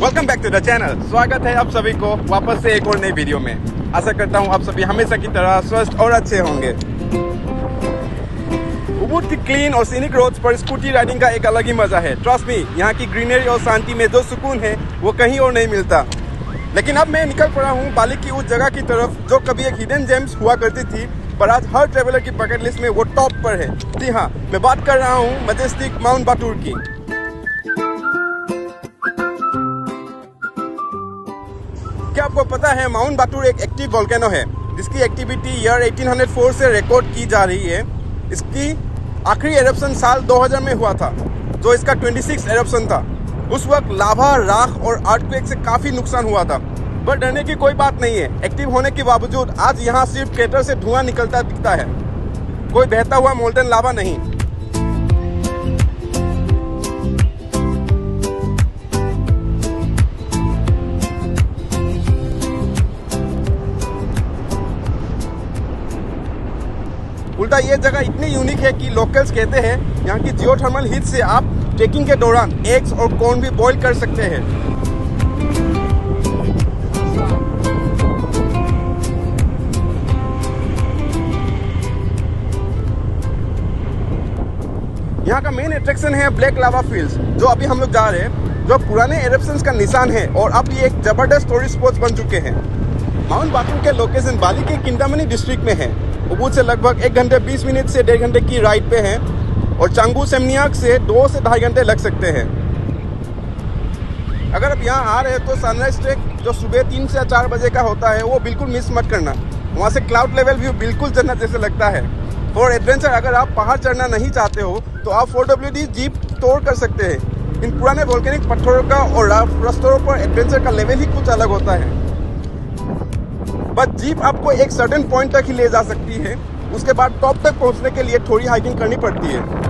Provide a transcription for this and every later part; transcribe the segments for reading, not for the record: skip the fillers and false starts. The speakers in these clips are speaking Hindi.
Welcome back to the channel. स्वागत है आप सभी को वापस से एक और नई वीडियो में। आशा करता हूँ आप सभी हमेशा की तरह स्वस्थ और अच्छे होंगे। उबुड की क्लीन और सीनिक रोड्स पर स्कूटी राइडिंग का एक अलग ही मजा है। ट्रस्ट मी, यहाँ की ग्रीनरी और शांति में जो सुकून है वो कहीं और नहीं मिलता। लेकिन अब मैं निकल पड़ा हूँ बाली की उस जगह की तरफ जो कभी एक हिडन जेम्स हुआ करती थी, पर आज हर ट्रेवलर की बकेट लिस्ट में वो टॉप पर है। जी हाँ, मैं बात कर रहा हूँ मजेस्टिक माउंट बाटूर की। क्या आपको पता है माउंट बाटूर एक एक्टिव वोल्केनो है जिसकी एक्टिविटी ईयर 1804 से रिकॉर्ड की जा रही है। इसकी आखिरी एरप्शन साल 2000 में हुआ था, जो इसका 26 एरप्शन था। उस वक्त लावा, राख और अर्थक्वेक से काफी नुकसान हुआ था, पर डरने की कोई बात नहीं है। एक्टिव होने के बावजूद आज यहाँ सिर्फ क्रेटर से धुआं निकलता दिखता है, कोई बहता हुआ मोल्टन लावा नहीं। उल्टा ये जगह इतनी यूनिक है कि लोकल्स कहते हैं यहाँ की जियोथर्मल हीट से आप ट्रेकिंग के दौरान एग्स और कॉर्न भी बॉईल कर सकते हैं। यहाँ का मेन अट्रैक्शन है ब्लैक लावा फील्ड्स, जो अभी हम लोग जा रहे हैं, जो पुराने एरप्शंस का निशान है और अब ये एक जबरदस्त टूरिस्ट स्पॉट बन चुके हैं। माउंट बाटूर के लोकेशन बाली के किंटामनी डिस्ट्रिक्ट में है। उबुड से लगभग 1 घंटे 20 मिनट से 1.5 घंटे की राइड पे है और चांगू सेमनियाक से 2 से 2.5 घंटे लग सकते हैं। अगर आप यहाँ आ रहे हैं तो सनराइज ट्रेक जो सुबह 3 से 4 बजे का होता है वो बिल्कुल मिस मत करना। वहाँ से क्लाउड लेवल व्यू बिल्कुल जन्नत जैसे लगता है। और एडवेंचर, अगर आप पहाड़ चढ़ना नहीं चाहते हो तो आप 4WD जीप टूर कर सकते हैं। इन पुराने वोल्केनिक पत्थरों का और रास्तों पर एडवेंचर का लेवल ही कुछ अलग होता है। बस जीप आपको एक सर्टेन पॉइंट तक ही ले जा सकती है, उसके बाद टॉप तक पहुंचने के लिए थोड़ी हाइकिंग करनी पड़ती है।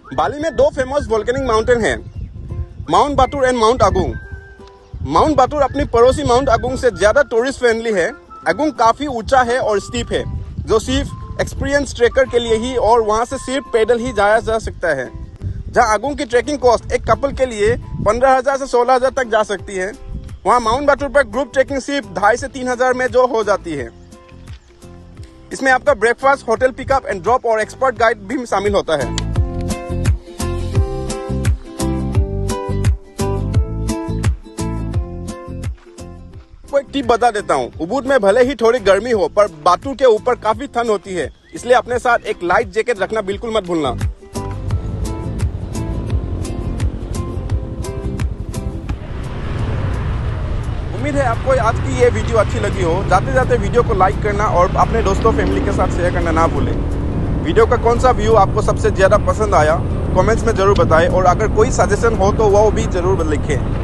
बाली में दो फेमस वोल्केनिक माउंटेन हैं, mount बाटूर and mount Agung. Mount बाटूर अपनी पड़ोसी माउंट अगुंग से ज्यादा टूरिस्ट फ्रेंडली है। अगुंग काफी ऊंचा है और स्टीप है, जो सिर्फ एक्सपीरियंस ट्रेकर के लिए ही और वहां से सिर्फ पैदल ही जाया जा सकता है। जहां अगुंग की ट्रैकिंग कॉस्ट एक कपल के लिए 15,000 से 16,000 तक जा सकती है, वहां माउंट बाटूर पर ग्रुप ट्रैकिंग सिर्फ 2,500 से 3,000 में जो हो जाती है। इसमें आपका breakfast, hotel pickup and drop और एक्सपर्ट गाइड भी शामिल होता है। एक टिप बता देता हूँ, उबुड में भले ही थोड़ी गर्मी हो पर बाटूर के ऊपर काफी ठंड होती है, इसलिए अपने साथ एक लाइट जैकेट रखना बिल्कुल मत भूलना। उम्मीद है आपको आज की ये वीडियो अच्छी लगी हो। जाते जाते वीडियो को लाइक करना और अपने दोस्तों फैमिली के साथ शेयर करना ना भूलें। वीडियो का कौन सा व्यू आपको सबसे ज्यादा पसंद आया कमेंट्स में जरूर बताएं, और अगर कोई सजेशन हो तो वो भी जरूर लिखें।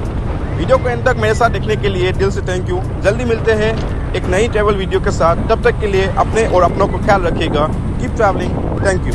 वीडियो को एंड तक मेरे साथ देखने के लिए दिल से थैंक यू। जल्दी मिलते हैं एक नई ट्रैवल वीडियो के साथ, तब तक के लिए अपने और अपनों को ख्याल रखिएगा। Keep travelling. Thank you.